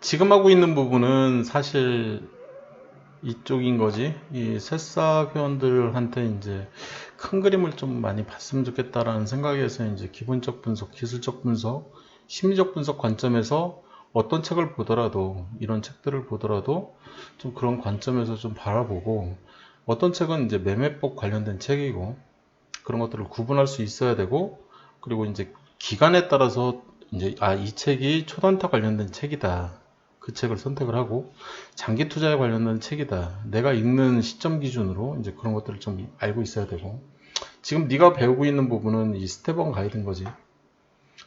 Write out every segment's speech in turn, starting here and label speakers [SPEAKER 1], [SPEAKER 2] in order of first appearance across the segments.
[SPEAKER 1] 지금 하고 있는 부분은 사실 이쪽인 거지. 이 새싹 회원들한테 이제 큰 그림을 좀 많이 봤으면 좋겠다라는 생각에서 이제 기본적 분석, 기술적 분석, 심리적 분석 관점에서 어떤 책을 보더라도, 이런 책들을 보더라도 좀 그런 관점에서 좀 바라보고, 어떤 책은 이제 매매법 관련된 책이고 그런 것들을 구분할 수 있어야 되고, 그리고 이제 기간에 따라서 이제 이 책이 초단타 관련된 책이다. 그 책을 선택을 하고, 장기 투자에 관련된 책이다. 내가 읽는 시점 기준으로 이제 그런 것들을 좀 알고 있어야 되고, 지금 네가 배우고 있는 부분은 이 스텝1 가이드인 거지.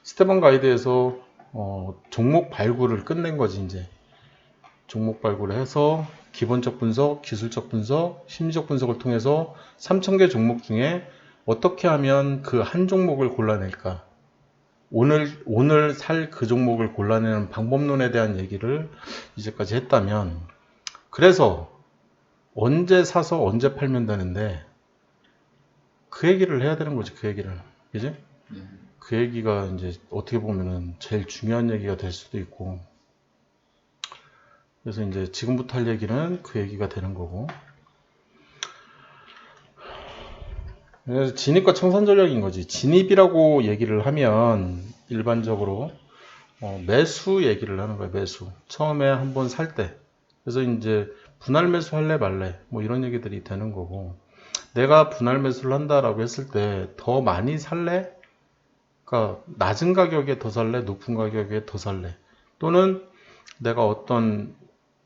[SPEAKER 1] 스텝1 가이드에서 종목 발굴을 끝낸 거지. 이제 종목 발굴을 해서 기본적 분석, 기술적 분석, 심리적 분석을 통해서 3,000개 종목 중에 어떻게 하면 그 한 종목을 골라낼까? 오늘 살 그 종목을 골라내는 방법론에 대한 얘기를 이제까지 했다면, 그래서 언제 사서 언제 팔면 되는데 그 얘기를 해야 되는 거지. 그 얘기를, 그지? 그 얘기가 이제 어떻게 보면은 제일 중요한 얘기가 될 수도 있고, 그래서 이제 지금부터 할 얘기는 그 얘기가 되는 거고. 그래서 진입과 청산 전략인 거지. 진입이라고 얘기를 하면 일반적으로 매수 얘기를 하는 거야. 매수. 처음에 한번 살 때. 그래서 이제 분할 매수 할래 말래 뭐 이런 얘기들이 되는 거고, 내가 분할 매수를 한다라고 했을 때 더 많이 살래? 그러니까 낮은 가격에 더 살래? 높은 가격에 더 살래? 또는 내가 어떤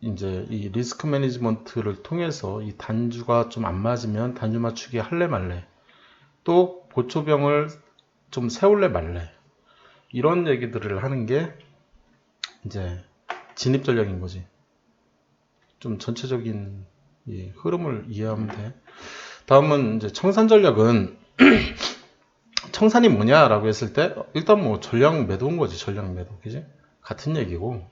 [SPEAKER 1] 이제 이 리스크 매니지먼트를 통해서 이 단주가 좀 안 맞으면 단주 맞추기 할래 말래? 또 보초병을 좀 세울래 말래? 이런 얘기들을 하는 게 이제 진입 전략인 거지. 좀 전체적인 이 흐름을 이해하면 돼. 다음은 이제 청산 전략은 청산이 뭐냐라고 했을 때 일단 뭐 전량 매도인 거지. 전량 매도. 그지? 같은 얘기고.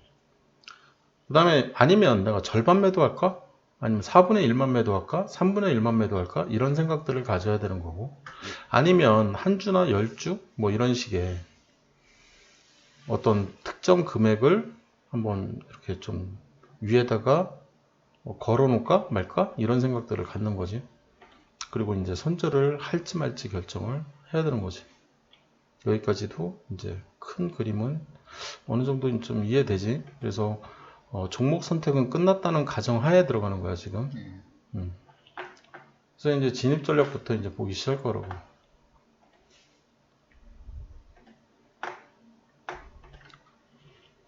[SPEAKER 1] 그 다음에 아니면 내가 절반 매도할까? 아니면 4분의 1만 매도할까? 3분의 1만 매도할까? 이런 생각들을 가져야 되는 거고, 아니면 한 주나 10주? 뭐 이런 식의 어떤 특정 금액을 한번 이렇게 좀 위에다가 걸어 놓을까 말까? 이런 생각들을 갖는 거지. 그리고 이제 손절을 할지 말지 결정을 해야 되는 거지. 여기까지도 이제 큰 그림은 어느 정도 좀 이해되지. 그래서 종목 선택은 끝났다는 가정하에 들어가는 거야 지금. 그래서 이제 진입 전략부터 이제 보기 시작할 거라고.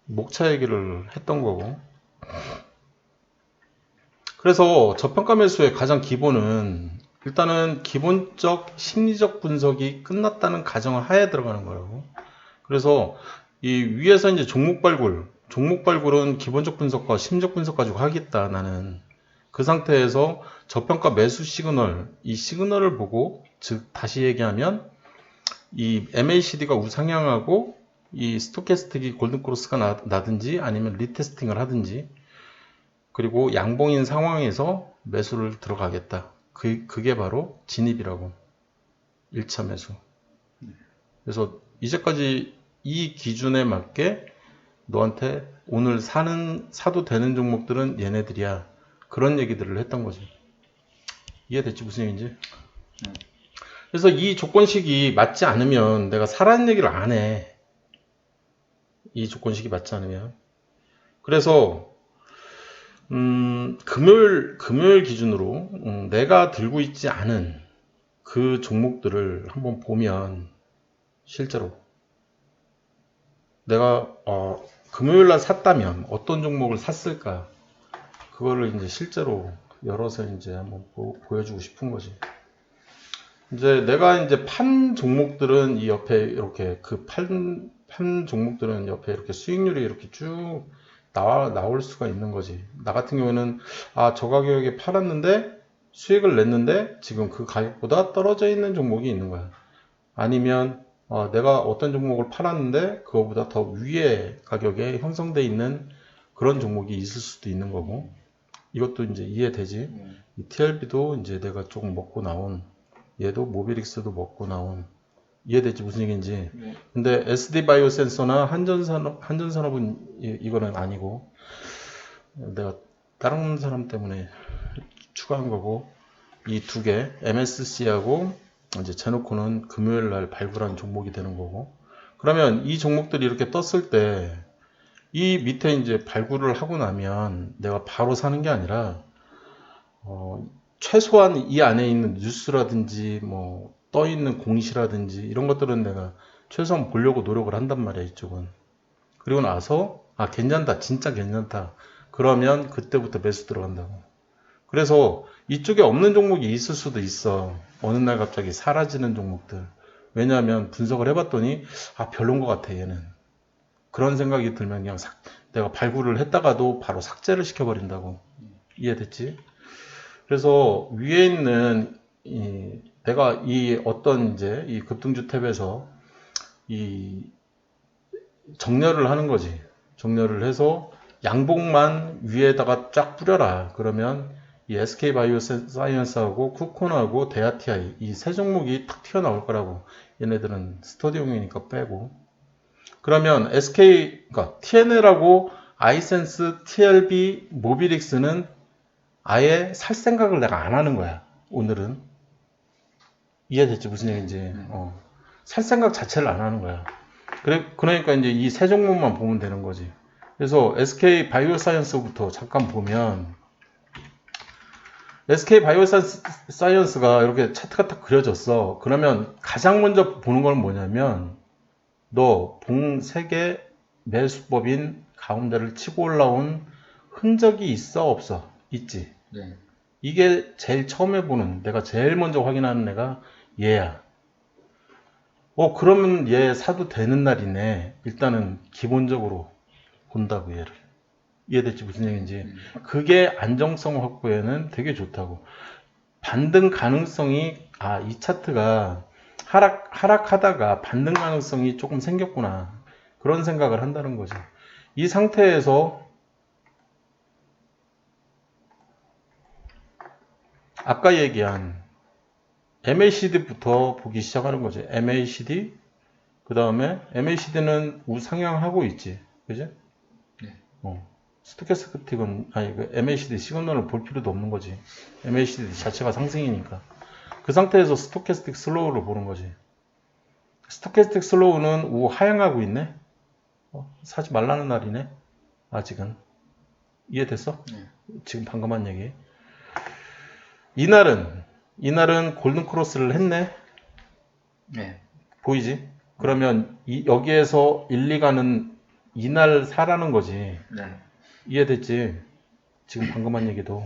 [SPEAKER 1] 목차 얘기를 했던 거고. 그래서 저평가 매수의 가장 기본은 일단은 기본적 심리적 분석이 끝났다는 가정을 하에 들어가는 거라고. 그래서 이 위에서 이제 종목 발굴은 기본적 분석과 심리적 분석 가지고 하겠다 나는. 그 상태에서 저평가 매수 시그널, 이 시그널을 보고, 즉 다시 얘기하면 이 MACD가 우상향하고 이 스토캐스틱이 골든크로스가 나든지 아니면 리테스팅을 하든지, 그리고 양봉인 상황에서 매수를 들어가겠다. 그게 바로 진입이라고. 1차 매수. 그래서 이제까지 이 기준에 맞게 너한테 오늘 사도 되는 종목들은 얘네들이야. 그런 얘기들을 했던 거지. 이해됐지? 무슨 얘기인지? 그래서 이 조건식이 맞지 않으면 내가 사라는 얘기를 안 해. 이 조건식이 맞지 않으면. 그래서 금요일 기준으로 내가 들고 있지 않은 그 종목들을 한번 보면, 실제로 내가 금요일날 샀다면 어떤 종목을 샀을까, 그거를 이제 실제로 열어서 이제 한번 보여주고 싶은 거지. 이제 내가 이제 판 종목들은 이 옆에 이렇게 판 종목들은 옆에 이렇게 수익률이 이렇게 쭉 나올 수가 있는 거지. 나 같은 경우는 저 가격에 팔았는데 수익을 냈는데 지금 그 가격보다 떨어져 있는 종목이 있는 거야. 아니면 내가 어떤 종목을 팔았는데 그거보다 더 위에 가격에 형성되어 있는 그런 종목이 있을 수도 있는 거고. 이것도 이제 이해되지? 이 TLB도 이제 내가 조금 먹고 나온, 얘도 모비릭스도 먹고 나온 이해됐지 무슨 얘기인지.
[SPEAKER 2] 네.
[SPEAKER 1] 근데 SD 바이오 센서나 한전산업은 이거는 아니고 내가 다른 사람 때문에 추가한 거고 이 두 개 MSC하고 이제 제노코는 금요일 날 발굴한 종목이 되는 거고 그러면 이 종목들이 이렇게 떴을 때 이 밑에 이제 발굴을 하고 나면 내가 바로 사는 게 아니라 최소한 이 안에 있는 뉴스라든지 뭐 떠 있는 공시라든지 이런 것들은 내가 최소한 보려고 노력을 한단 말이야 이쪽은. 그리고 나서 아 괜찮다 진짜 괜찮다 그러면 그때부터 매수 들어간다고. 그래서 이쪽에 없는 종목이 있을 수도 있어. 어느 날 갑자기 사라지는 종목들. 왜냐하면 분석을 해봤더니 아 별론 것 같아 얘는. 그런 생각이 들면 그냥 내가 발굴을 했다가도 바로 삭제를 시켜버린다고. 이해됐지? 그래서 위에 있는 내가 이 어떤 이제 이 급등주 탭에서 이 정렬을 하는 거지. 정렬을 해서 양봉만 위에다가 쫙 뿌려라. 그러면 이 SK 바이오 사이언스하고 쿠콘하고 데아티아이 이 세 종목이 탁 튀어나올 거라고. 얘네들은 스터디용이니까 빼고. 그러면 SK, 그러니까 TNL하고 아이센스, TLB, 모비릭스는 아예 살 생각을 내가 안 하는 거야. 오늘은. 이해됐지? 무슨 얘기인지. 살 생각 자체를 안 하는 거야. 그러니까 이제 이 세 종목만 보면 되는 거지. 그래서 SK 바이오사이언스부터 잠깐 보면 SK 바이오사이언스가 이렇게 차트가 딱 그려졌어. 그러면 가장 먼저 보는 건 뭐냐면 너 봉 3개 매수법인 가운데를 치고 올라온 흔적이 있어 없어? 있지.
[SPEAKER 2] 네.
[SPEAKER 1] 이게 제일 처음에 보는 내가 제일 먼저 확인하는 애가 얘야. 그러면 얘 사도 되는 날이네. 일단은 기본적으로 본다고 얘를. 이해됐지 무슨 얘기인지. 그게 안정성 확보에는 되게 좋다고. 반등 가능성이 이 차트가 하락하다가 반등 가능성이 조금 생겼구나. 그런 생각을 한다는 거죠. 이 상태에서 아까 얘기한 MACD부터 보기 시작하는 거죠. MACD 그 다음에 MACD는 우상향하고 있지. 그지?
[SPEAKER 2] 네.
[SPEAKER 1] 스토캐스틱은 그 MACD 시그널을 볼 필요도 없는 거지. MACD 자체가 상승이니까. 그 상태에서 스토캐스틱 슬로우를 보는 거지. 스토캐스틱 슬로우는 우하향하고 있네. 사지 말라는 날이네. 아직은. 이해됐어?
[SPEAKER 2] 네.
[SPEAKER 1] 지금 방금 한 얘기. 이날은 골든 크로스를 했네.
[SPEAKER 2] 네.
[SPEAKER 1] 보이지? 그러면 여기에서 1, 2가는 이날 사라는 거지.
[SPEAKER 2] 네.
[SPEAKER 1] 이해됐지? 지금 방금 한 얘기도.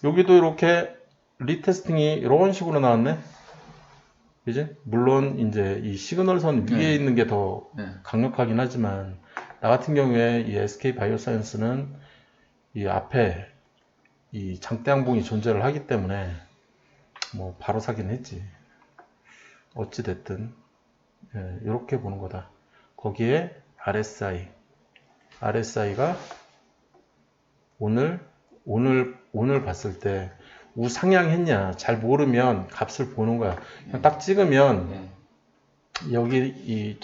[SPEAKER 1] 여기도 이렇게 리테스팅이 이런 식으로 나왔네. 그지? 물론 이제 이 시그널선 위에 있는 게 더 강력하긴 하지만 나 같은 경우에 이 SK 바이오사이언스는 이 앞에 이 장대양봉이 존재를 하기 때문에 뭐 바로 사긴 했지. 어찌 됐든 이렇게 보는 거다. 거기에 RSI가 오늘 봤을 때 우상향했냐 잘 모르면 값을 보는 거야. 그냥 딱 찍으면 여기 이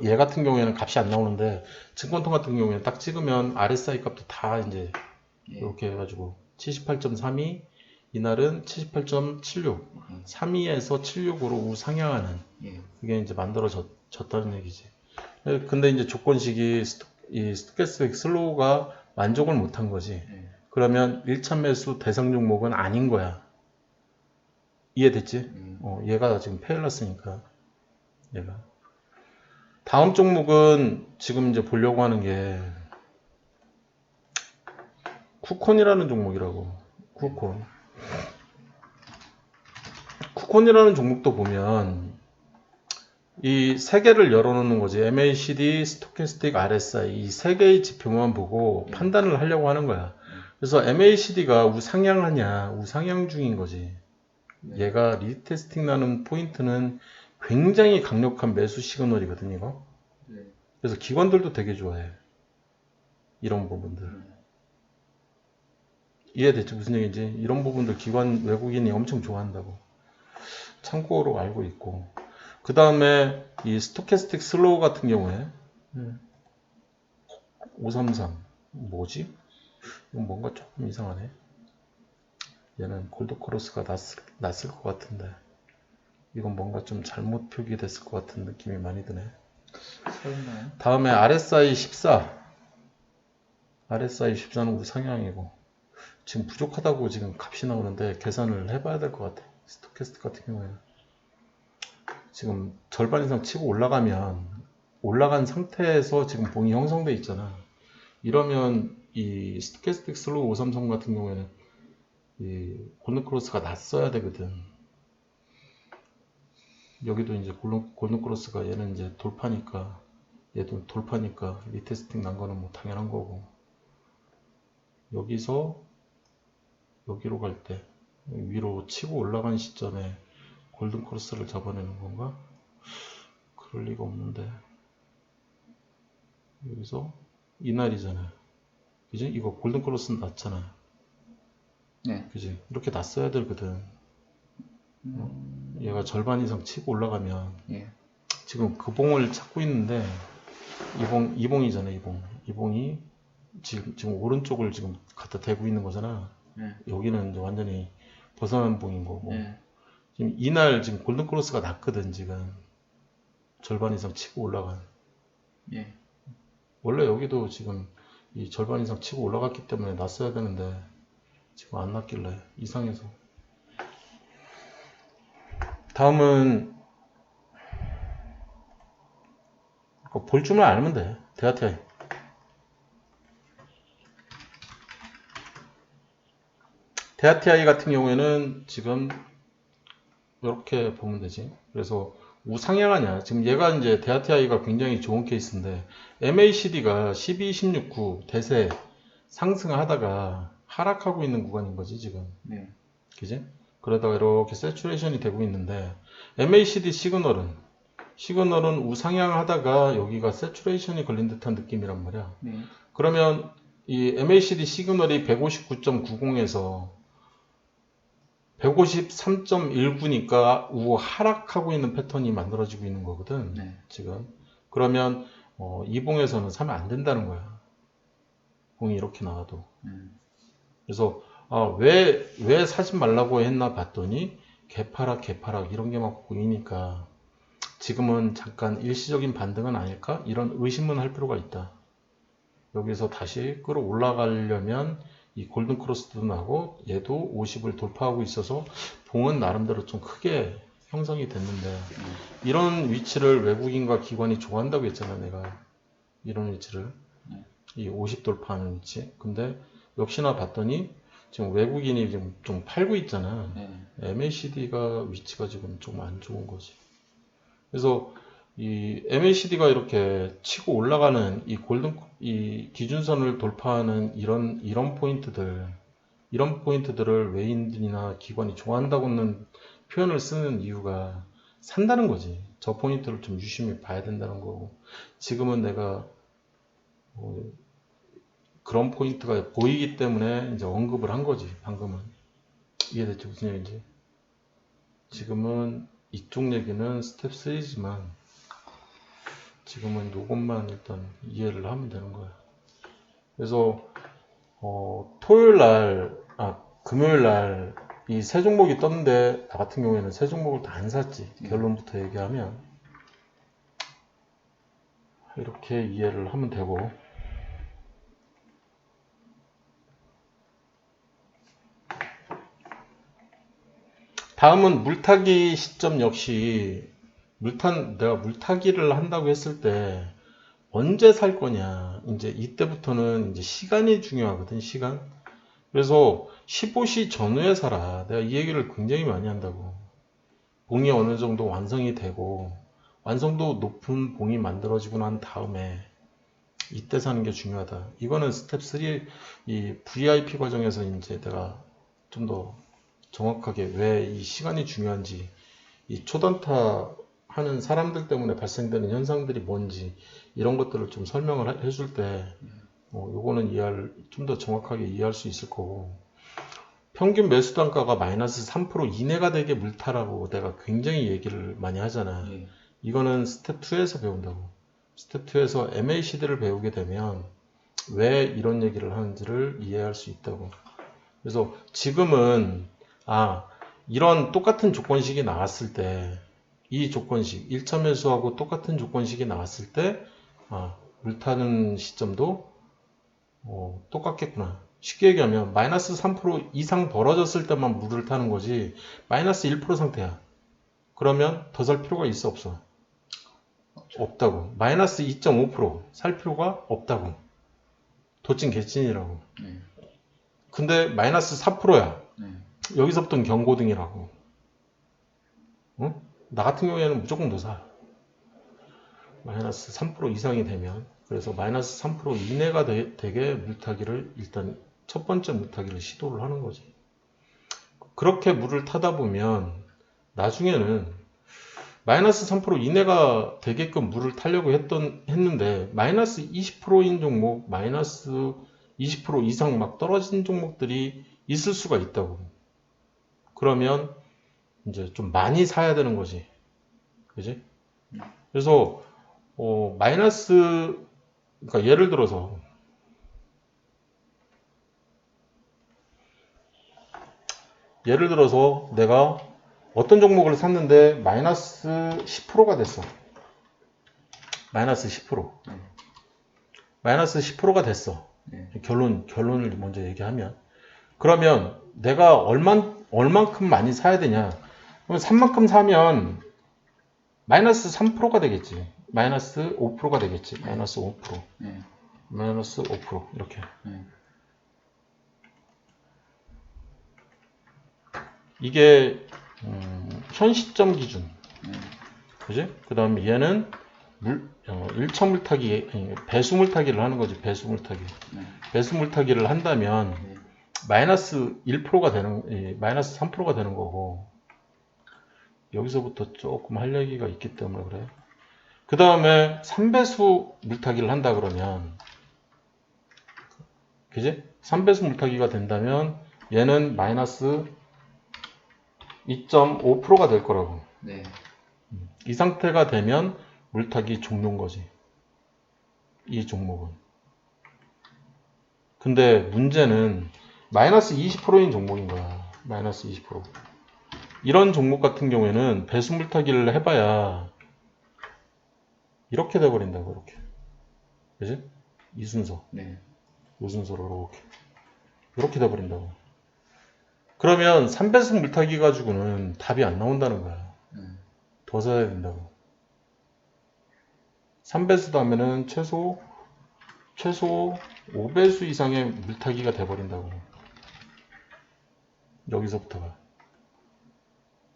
[SPEAKER 1] 얘 같은 경우에는 값이 안 나오는데 증권통 같은 경우에는 딱 찍으면 RSI 값도 다 이제 이렇게 해가지고 78.32 이날은 78.76 32에서 76으로 우상향하는 그게 이제 만들어졌다는 얘기지. 근데 이제 조건식이 이 스토캐스틱 슬로우가 만족을 못한 거지. 그러면 1차 매수 대상 종목은 아닌 거야. 이해됐지? 얘가 지금 페일 났으니까. 얘가. 다음 종목은 지금 이제 보려고 하는 게 쿠콘이라는 종목이라고. 쿠콘이라는 종목도 보면 이 세 개를 열어놓는 거지. MACD, 스토캐스틱, RSI 이 세 개의 지표만 보고 판단을 하려고 하는 거야. 그래서 MACD가 우상향하냐, 우상향 중인 거지. 얘가 리테스팅 나는 포인트는 굉장히 강력한 매수 시그널이거든, 이거. 그래서 기관들도 되게 좋아해. 이런 부분들. 이해됐지? 무슨 얘기인지? 이런 부분들 기관 외국인이 엄청 좋아한다고. 참고로 알고 있고. 그 다음에 이 스토캐스틱 슬로우 같은 경우에 533 뭐지? 이건 뭔가 조금 이상하네. 얘는 골드 크로스가 났을 것 같은데 이건 뭔가 좀 잘못 표기됐을 것 같은 느낌이 많이 드네.
[SPEAKER 2] 설마요?
[SPEAKER 1] 다음에 RSI 14 RSI 14는 우상향이고 지금 부족하다고 지금 값이 나오는데 계산을 해봐야 될 것 같아. 스토캐스틱 같은 경우에는 지금 절반 이상 치고 올라간 상태에서 지금 봉이 형성돼 있잖아. 이러면 이 스토캐스틱 슬로우 533 같은 경우에는 이 골든 크로스가 났어야 되거든. 여기도 이제 골든 크로스가 얘는 이제 돌파니까 얘도 돌파니까 리테스팅 난 거는 뭐 당연한 거고, 여기서 여기로 갈 때 위로 치고 올라간 시점에 골든 크로스를 잡아내는 건가? 그럴 리가 없는데 여기서 이날이잖아. 그지? 이거 골든 크로스는 났잖아.
[SPEAKER 2] 네.
[SPEAKER 1] 그지? 이렇게 났어야 되거든. 얘가 절반 이상 치고 올라가면
[SPEAKER 2] 예.
[SPEAKER 1] 지금 그 봉을 찾고 있는데 이봉이잖아. 이봉이 지금 오른쪽을 지금 갖다 대고 있는 거잖아.
[SPEAKER 2] 예.
[SPEAKER 1] 여기는 이제 완전히 벗어난 봉인 거고.
[SPEAKER 2] 예.
[SPEAKER 1] 지금 이날 지금 골든 크로스가 났거든. 지금 절반 이상 치고 올라간.
[SPEAKER 2] 예.
[SPEAKER 1] 원래 여기도 지금 이 절반 이상 치고 올라갔기 때문에 났어야 되는데 지금 안 났길래 이상해서. 다음은 볼 줄만 알면 돼. 데아티아이. 데아티아이 같은 경우에는 지금 이렇게 보면 되지. 그래서 우상향하냐. 지금 얘가 이제 데아티아이가 굉장히 좋은 케이스인데 MACD가 12, 16, 9 대세 상승하다가 하락하고 있는 구간인 거지 지금.
[SPEAKER 2] 네.
[SPEAKER 1] 그지? 그러다가 이렇게 세츄레이션이 되고 있는데 MACD 시그널은 우상향하다가 여기가 세츄레이션이 걸린 듯한 느낌이란 말이야.
[SPEAKER 2] 네.
[SPEAKER 1] 그러면 이 MACD 시그널이 159.90에서 153.19니까 우호 하락하고 있는 패턴이 만들어지고 있는 거거든.
[SPEAKER 2] 네.
[SPEAKER 1] 지금. 그러면 이 봉에서는 사면 안 된다는 거야. 봉이 이렇게 나와도. 그래서 왜 사지 말라고 했나 봤더니 개파락 이런 게 막 보이니까 지금은 잠깐 일시적인 반등은 아닐까? 이런 의심은 할 필요가 있다. 여기서 다시 끌어올라가려면 이 골든 크로스도 나고 얘도 50을 돌파하고 있어서 봉은 나름대로 좀 크게 형성이 됐는데 이런 위치를 외국인과 기관이 좋아한다고 했잖아. 내가 이런 위치를 이 50 돌파하는 위치. 근데 역시나 봤더니 지금 외국인이 지금 좀 팔고 있잖아. MACD가 위치가 지금 좀 안 좋은 거지. 그래서 이 MACD가 이렇게 치고 올라가는 이 기준선을 돌파하는 이런 포인트들을 외인들이나 기관이 좋아한다고는 표현을 쓰는 이유가 산다는 거지. 저 포인트를 좀 유심히 봐야 된다는 거고. 지금은 내가 그런 포인트가 보이기 때문에 이제 언급을 한 거지. 방금은 이해됐죠? 무슨 얘기인지. 지금은 이쪽 얘기는 스텝 3지만 지금은 이것만 일단 이해를 하면 되는 거야. 그래서 금요일 날 이 세 종목이 떴는데 나 같은 경우에는 세 종목을 다 안 샀지. 결론부터 얘기하면 이렇게 이해를 하면 되고, 다음은 물타기 시점 역시 내가 물타기를 한다고 했을 때 언제 살 거냐. 이제 이때부터는 이제 시간이 중요하거든. 시간. 그래서 15시 전후에 사라. 내가 이 얘기를 굉장히 많이 한다고. 봉이 어느 정도 완성이 되고 완성도 높은 봉이 만들어지고 난 다음에 이때 사는 게 중요하다. 이거는 스텝 3, 이 VIP 과정에서 이제 내가 좀 더 정확하게 왜 이 시간이 중요한지, 이 초단타 하는 사람들 때문에 발생되는 현상들이 뭔지 이런 것들을 좀 설명을 해줄 때 요거는 좀 더 정확하게 이해할 수 있을 거고, 평균 매수 단가가 마이너스 3% 이내가 되게 물타라고 내가 굉장히 얘기를 많이 하잖아.
[SPEAKER 2] 예.
[SPEAKER 1] 이거는 스텝 2에서 배운다고. 스텝 2에서 MACD를 배우게 되면 왜 이런 얘기를 하는지를 이해할 수 있다고. 그래서 지금은 이런 똑같은 조건식이 나왔을 때, 이 조건식 1차 매수하고 똑같은 조건식이 나왔을 때 물타는 시점도 똑같겠구나. 쉽게 얘기하면 마이너스 3% 이상 벌어졌을 때만 물을 타는 거지, 마이너스 1% 상태야. 그러면 더 살 필요가 있어 없어? 없다고. 마이너스 2.5%살 필요가 없다고. 도찐 개찐이라고.
[SPEAKER 2] 네.
[SPEAKER 1] 근데 마이너스 4%야.
[SPEAKER 2] 네.
[SPEAKER 1] 여기서부터는 경고등이라고. 응? 나 같은 경우에는 무조건 더 사. 마이너스 3% 이상이 되면. 그래서 마이너스 3% 이내가 되게 물타기를, 일단 첫 번째 물타기를 시도를 하는 거지. 그렇게 물을 타다 보면 나중에는 마이너스 3% 이내가 되게끔 물을 타려고 했는데 마이너스 20%인 종목, 마이너스 20% 이상 막 떨어진 종목들이 있을 수가 있다고. 그러면 이제 좀 많이 사야 되는 거지. 그지? 그래서 마이너스, 그러니까 예를 들어서 내가 어떤 종목을 샀는데 마이너스 10%가 됐어. 마이너스 10%. 마이너스 10%가 됐어. 결론을 먼저 얘기하면. 그러면 내가 얼만큼 많이 사야 되냐? 그럼 산만큼 사면 마이너스 3%가 되겠지. 마이너스 5%가 되겠지. 마이너스 5%. 마이너스 5%. 이렇게. 이게 현 시점 기준. 그지? 그 다음에 얘는 1차 물타기, 배수 물타기를 하는 거지. 배수 물타기. 배수 물타기를 한다면 마이너스 1%가 되는, 마이너스 3%가 되는 거고, 여기서부터 조금 할 얘기가 있기 때문에 그래. 그 다음에 3배수 물타기를 한다 그러면, 그지? 3배수 물타기가 된다면 얘는 마이너스 2.5%가 될 거라고.
[SPEAKER 2] 네.
[SPEAKER 1] 이 상태가 되면 물타기 종료인 거지. 이 종목은. 근데 문제는 마이너스 20%인 종목인 거야. 마이너스 20%. 이런 종목 같은 경우에는 배수 물타기를 해봐야 이렇게 돼버린다고. 이렇게. 그지? 이 순서.
[SPEAKER 2] 네.
[SPEAKER 1] 이 순서로 이렇게 돼버린다고. 그러면 3배수 물타기 가지고는 답이 안 나온다는 거야. 더 사야 된다고. 3배수도 하면은 최소 5배수 이상의 물타기가 돼버린다고. 여기서부터가.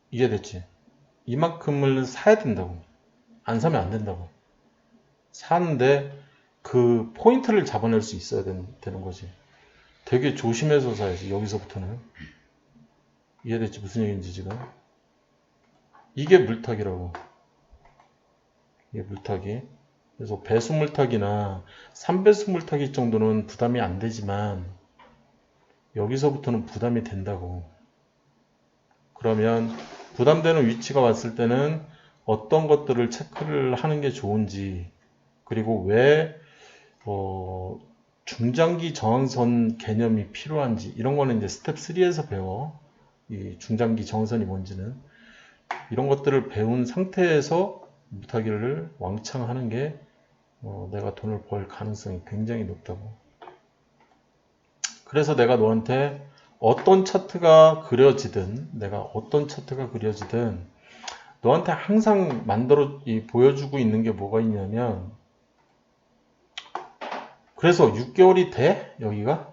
[SPEAKER 1] 이해됐지? 이만큼을 사야 된다고. 안 사면 안 된다고. 사는데 그 포인트를 잡아낼 수 있어야 되는 거지. 되게 조심해서 사야지. 여기서부터는. 이해됐지? 무슨 얘기인지 지금? 이게 물타기라고. 이게 물타기. 그래서 배수 물타기나 3배수 물타기 정도는 부담이 안 되지만 여기서부터는 부담이 된다고. 그러면 부담되는 위치가 왔을 때는 어떤 것들을 체크를 하는 게 좋은지, 그리고 왜 중장기 저항선 개념이 필요한지, 이런 거는 이제 스텝 3에서 배워. 이 중장기 저항선이 뭔지는. 이런 것들을 배운 상태에서 물타기를 왕창 하는 게 내가 돈을 벌 가능성이 굉장히 높다고. 그래서 내가 너한테 어떤 차트가 그려지든 너한테 항상 보여주고 있는 게 뭐가 있냐면, 그래서 6개월이 돼? 여기가?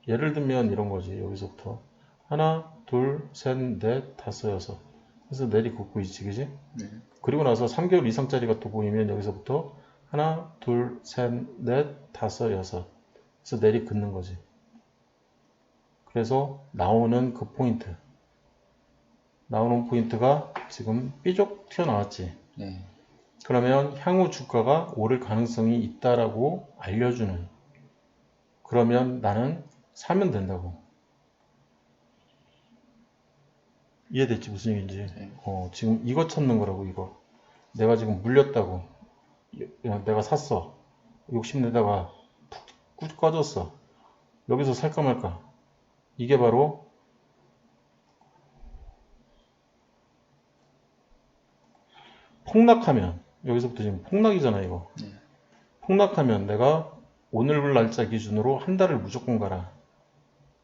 [SPEAKER 1] 예를 들면 이런 거지. 여기서부터 하나, 둘, 셋, 넷, 다섯, 여섯. 그래서 내리 긋고 있지, 그지?
[SPEAKER 2] 네.
[SPEAKER 1] 그리고 나서 3개월 이상짜리가 또 보이면 여기서부터 하나, 둘, 셋, 넷, 다섯, 여섯. 그래서 내리 긋는 거지. 그래서 나오는 그 포인트. 나오는 포인트가 지금 삐죽 튀어나왔지.
[SPEAKER 2] 네.
[SPEAKER 1] 그러면 향후 주가가 오를 가능성이 있다라고 알려주는. 그러면 나는 사면 된다고. 이해됐지? 무슨 얘기인지.
[SPEAKER 2] 네.
[SPEAKER 1] 지금 이거 찾는 거라고, 이거. 내가 지금 물렸다고. 내가 샀어. 욕심내다가 푹 꺼졌어. 여기서 살까 말까. 이게 바로 폭락하면, 여기서부터 지금 폭락이잖아, 이거.
[SPEAKER 2] 네.
[SPEAKER 1] 폭락하면 내가 오늘 날짜 기준으로 한 달을 무조건 가라.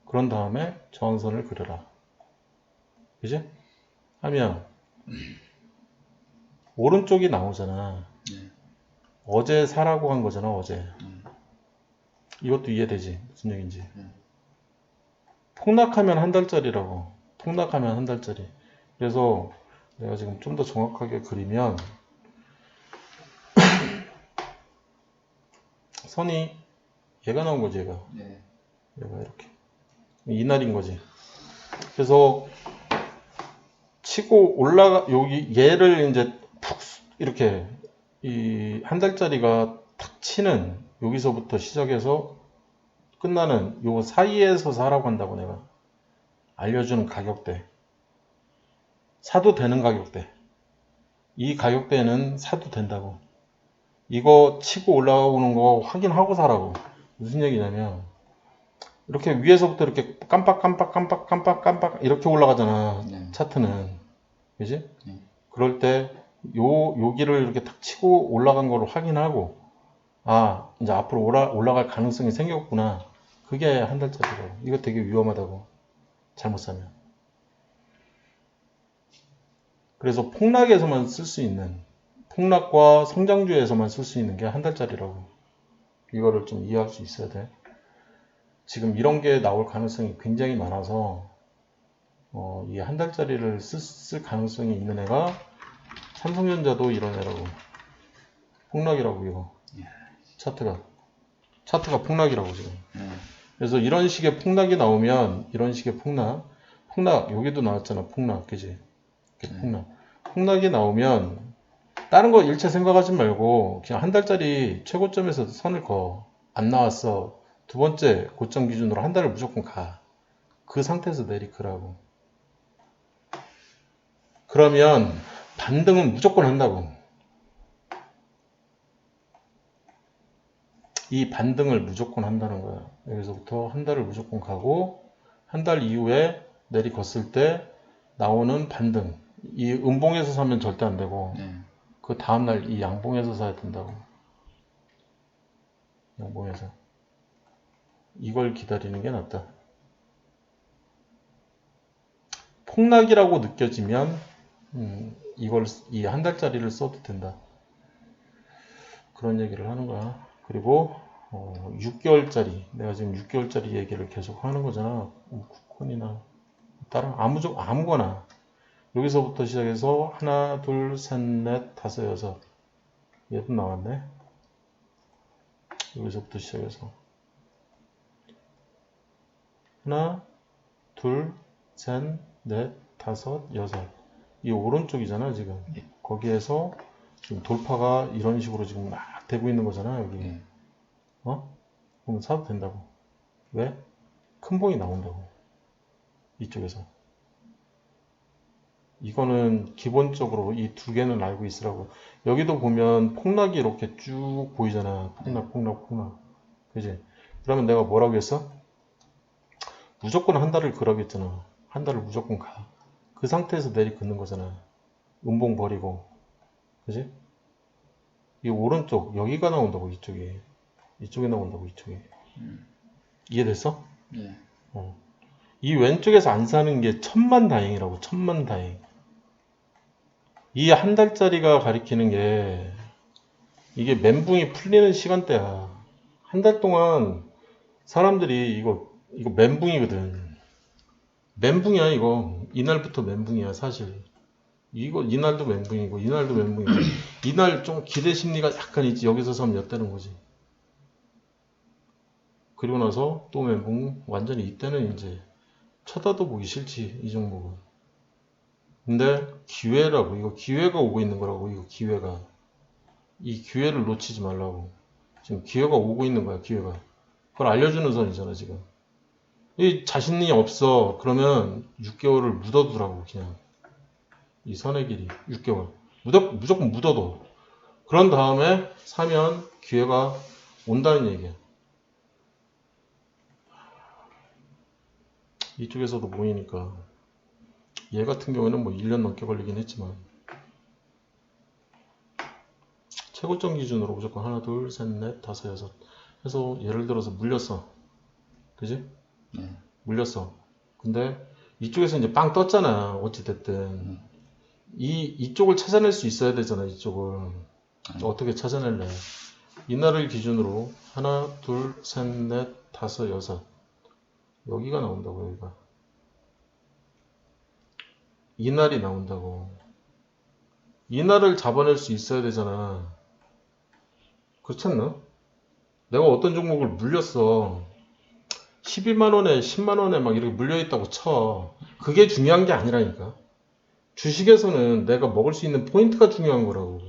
[SPEAKER 1] 그런 다음에 저항선을 그려라. 그지? 하면 오른쪽이 나오잖아.
[SPEAKER 2] 네.
[SPEAKER 1] 어제 사라고 한 거잖아, 어제. 이것도 이해되지? 무슨 얘기인지. 폭락하면 한 달짜리라고. 폭락하면 한 달짜리. 그래서 내가 지금 좀 더 정확하게 그리면 선이 얘가 나온 거지, 얘가.
[SPEAKER 2] 네.
[SPEAKER 1] 얘가 이렇게. 이날인 거지. 그래서 치고 올라가, 여기 얘를 이제 푹 이렇게 이 한 달짜리가 탁 치는 여기서부터 시작해서 끝나는 요 사이에서 사라고 한다고 내가 알려주는 가격대. 사도 되는 가격대. 이 가격대는 사도 된다고. 이거 치고 올라오는 거 확인하고 사라고. 무슨 얘기냐면 이렇게 위에서부터 이렇게 깜빡 이렇게 올라가잖아.
[SPEAKER 2] 네.
[SPEAKER 1] 차트는. 그지?
[SPEAKER 2] 네.
[SPEAKER 1] 그럴 때 여기를 이렇게 탁 치고 올라간 거를 확인하고 이제 앞으로 올라갈 가능성이 생겼구나. 그게 한 달짜리라고. 이거 되게 위험하다고. 잘못 사면. 그래서 폭락에서만 쓸 수 있는, 폭락과 성장주에서만 쓸 수 있는 게 한 달짜리라고. 이거를 좀 이해할 수 있어야 돼. 지금 이런 게 나올 가능성이 굉장히 많아서 이 한 달짜리를 쓸 가능성이 있는 애가 삼성전자도 이런 애라고. 폭락이라고 이거. 차트가 폭락이라고 지금. 그래서 이런 식의 폭락이 나오면 이런 식의 폭락 여기도 나왔잖아. 폭락, 그지? 폭락이 나오면 다른 거 일체 생각하지 말고 그냥 한 달짜리 최고점에서 선을 그어. 안 나왔어. 두 번째 고점 기준으로 한 달을 무조건 가. 그 상태에서 내리크라고. 그러면 반등은 무조건 한다고. 이 반등을 무조건 한다는 거야. 여기서부터 한 달을 무조건 가고 한 달 이후에 내리걷을 때 나오는 반등. 이 음봉에서 사면 절대 안 되고 그 다음날 이 양봉에서 사야 된다고. 양봉에서. 이걸 기다리는 게 낫다. 폭락이라고 느껴지면 이 한 달짜리를 써도 된다. 그런 얘기를 하는 거야. 그리고 6개월짜리, 내가 지금 6개월짜리 얘기를 계속 하는 거잖아. 쿠폰이나 다른 아무거나 여기서부터 시작해서 하나, 둘, 셋, 넷, 다섯, 여섯. 얘도 나왔네. 여기서부터 시작해서 하나, 둘, 셋, 넷, 다섯, 여섯. 이 오른쪽이잖아 지금. 거기에서 지금 돌파가 이런 식으로 지금 막 되고 있는 거잖아 여기. 그럼 사도 된다고. 왜? 큰 봉이 나온다고. 이쪽에서. 이거는 기본적으로 이 두 개는 알고 있으라고. 여기도 보면 폭락이 이렇게 쭉 보이잖아. 폭락. 그지? 그러면 내가 뭐라고 했어? 무조건 한 달을 그러겠잖아. 한 달을 무조건 가. 그 상태에서 내리 긋는 거잖아. 음봉 버리고. 그지? 이 오른쪽, 여기가 나온다고, 이쪽에. 이쪽에 나온다고, 이쪽에. 이해됐어?
[SPEAKER 2] 네.
[SPEAKER 1] 이 왼쪽에서 안 사는 게 천만다행이라고. 천만다행. 이 한 달짜리가 가리키는 게 이게 멘붕이 풀리는 시간대야. 한 달 동안 사람들이 이거 멘붕이거든. 멘붕이야 이거. 이날부터 멘붕이야 사실. 이날도 멘붕이고 이날도 멘붕이고 이날 좀 기대 심리가 약간 있지. 여기서 사면 엿대는 거지. 그리고 나서 또 멘붕. 완전히 이때는 이제 쳐다도 보기 싫지 이 종목은. 근데 기회라고. 이거 기회가 오고 있는 거라고. 이거 기회가. 이 기회를 놓치지 말라고. 지금 기회가 오고 있는 거야 기회가. 그걸 알려주는 선이잖아 지금. 이 자신이 없어. 그러면 6개월을 묻어두라고, 그냥. 이 선의 길이 6개월. 무조건 묻어둬. 그런 다음에 사면 기회가 온다는 얘기야. 이쪽에서도 보이니까. 얘 같은 경우에는 뭐 1년 넘게 걸리긴 했지만. 최고점 기준으로 무조건 하나, 둘, 셋, 넷, 다섯, 여섯. 해서 예를 들어서 물렸어. 그지?
[SPEAKER 2] 네.
[SPEAKER 1] 물렸어. 근데 이쪽에서 이제 빵 떴잖아. 어찌됐든. 이쪽을 찾아낼 수 있어야 되잖아. 이쪽을. 어떻게 찾아낼래? 이날을 기준으로 하나, 둘, 셋, 넷, 다섯, 여섯. 여기가 나온다고, 여기가. 이날이 나온다고. 이날을 잡아낼 수 있어야 되잖아. 그렇지 않나? 내가 어떤 종목을 물렸어. 12만원에 10만원에 막 이렇게 물려있다고 쳐. 그게 중요한 게 아니라니까. 주식에서는 내가 먹을 수 있는 포인트가 중요한 거라고.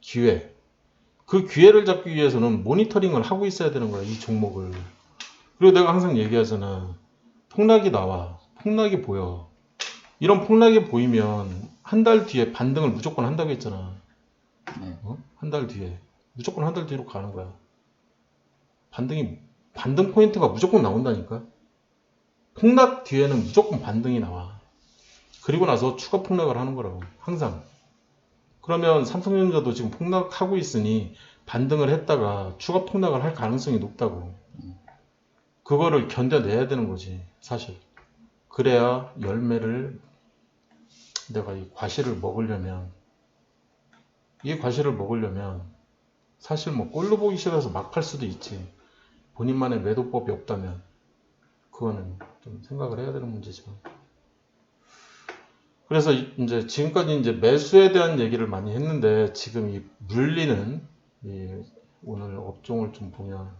[SPEAKER 1] 기회. 그 기회를 잡기 위해서는 모니터링을 하고 있어야 되는 거야, 이 종목을. 그리고 내가 항상 얘기하잖아. 폭락이 나와. 폭락이 보여. 이런 폭락이 보이면 한 달 뒤에 반등을 무조건 한다고 했잖아.
[SPEAKER 2] 네.
[SPEAKER 1] 한 달 뒤에. 무조건 한 달 뒤로 가는 거야. 반등 포인트가 무조건 나온다니까. 폭락 뒤에는 무조건 반등이 나와. 그리고 나서 추가 폭락을 하는 거라고. 항상. 그러면 삼성전자도 지금 폭락하고 있으니 반등을 했다가 추가 폭락을 할 가능성이 높다고. 그거를 견뎌내야 되는 거지, 사실. 그래야 열매를 내가 이 과실을 먹으려면, 이 과실을 먹으려면 사실 뭐 꼴로 보기 싫어서 막 팔 수도 있지. 본인만의 매도법이 없다면 그거는 좀 생각을 해야 되는 문제죠. 그래서 이제 지금까지 이제 매수에 대한 얘기를 많이 했는데, 지금 이 물리는 오늘 업종을 좀 보면,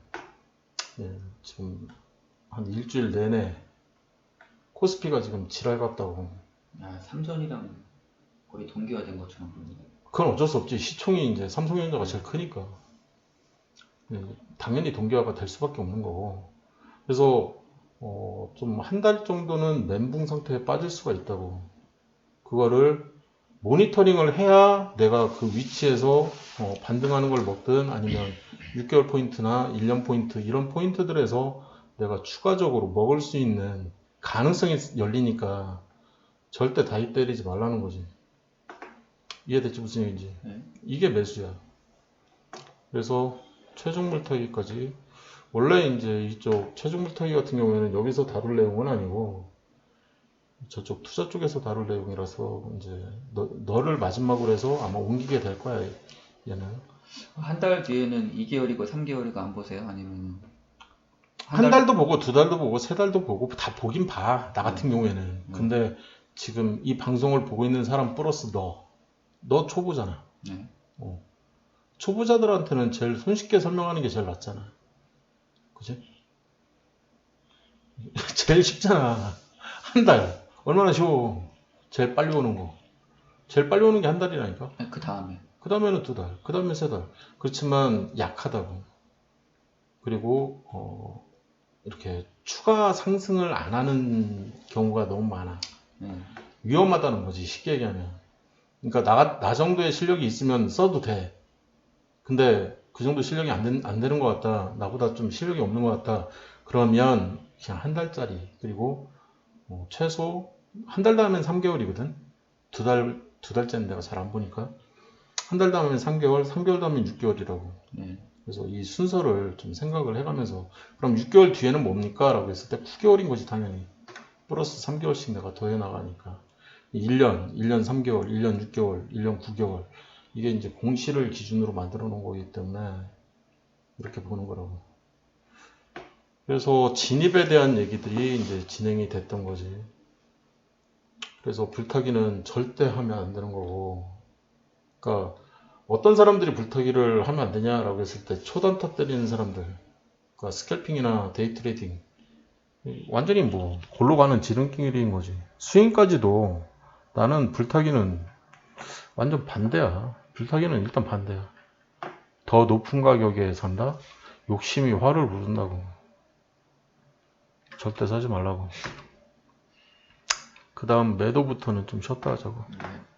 [SPEAKER 1] 지금 한 일주일 내내 코스피가 지금 지랄 같다고.
[SPEAKER 2] 삼성이랑 거의 동기화된 것처럼 보입니다.
[SPEAKER 1] 그건 어쩔 수 없지. 시총이 이제 삼성전자가 제일 크니까. 당연히 동기화가 될 수밖에 없는 거고. 그래서 좀 한 달 정도는 멘붕 상태에 빠질 수가 있다고. 그거를 모니터링을 해야 내가 그 위치에서 반등하는 걸 먹든 아니면 6개월 포인트나 1년 포인트 이런 포인트들에서 내가 추가적으로 먹을 수 있는 가능성이 열리니까 절대 다이 때리지 말라는 거지. 이해됐지 무슨 얘기인지?
[SPEAKER 2] 네.
[SPEAKER 1] 이게 매수야. 그래서 최종 물타기까지, 원래 이제 이쪽 최종 물타기 같은 경우에는 여기서 다룰 내용은 아니고 저쪽 투자 쪽에서 다룰 내용이라서 이제 너를 마지막으로 해서 아마 옮기게 될 거야, 얘는.
[SPEAKER 2] 한 달 뒤에는 2개월이고 3개월이고 안 보세요? 아니면
[SPEAKER 1] 한 달도 보고 두 달도 보고 세 달도 보고 다 보긴 봐, 나 같은 경우에는. 근데 지금 이 방송을 보고 있는 사람 플러스 너 초보잖아.
[SPEAKER 2] 네.
[SPEAKER 1] 초보자들한테는 제일 손쉽게 설명하는 게 제일 낫잖아. 그지? 제일 쉽잖아. 한 달. 얼마나 쉬워. 제일 빨리 오는 거. 제일 빨리 오는 게 한 달이라니까.
[SPEAKER 2] 그 다음에
[SPEAKER 1] 그 다음에는 두 달. 그 다음에 세 달. 그렇지만 약하다고. 그리고 이렇게 추가 상승을 안 하는 경우가 너무 많아. 위험하다는 거지, 쉽게 얘기하면. 그러니까 나 정도의 실력이 있으면 써도 돼. 근데 그 정도 실력이 안 되는 것 같다. 나보다 좀 실력이 없는 것 같다. 그러면 그냥 한 달짜리. 그리고 최소 한 달 다음엔 3개월이거든. 두 달째는 내가 잘 안 보니까. 한 달 다음엔 3개월, 3개월 다음엔 6개월이라고. 그래서 이 순서를 좀 생각을 해가면서, 그럼 6개월 뒤에는 뭡니까? 라고 했을 때 9개월인 거지, 당연히. 플러스 3개월씩 내가 더해 나가니까. 1년 3개월, 1년 6개월, 1년 9개월. 이게 이제 공시를 기준으로 만들어 놓은 거기 때문에 이렇게 보는 거라고. 그래서 진입에 대한 얘기들이 이제 진행이 됐던 거지. 그래서 불타기는 절대 하면 안 되는 거고. 그러니까 어떤 사람들이 불타기를 하면 안 되냐라고 했을 때, 초단타 때리는 사람들. 그러니까 스캘핑이나 데이 트레이딩. 완전히 뭐 골로 가는 지름길인 거지. 스윙까지도 나는 불타기는 완전 반대야. 불타기는 일단 반대야. 더 높은 가격에 산다? 욕심이 화를 부른다고. 절대 사지 말라고. 그 다음 매도부터는 좀 쉬었다 하자고.
[SPEAKER 2] 네.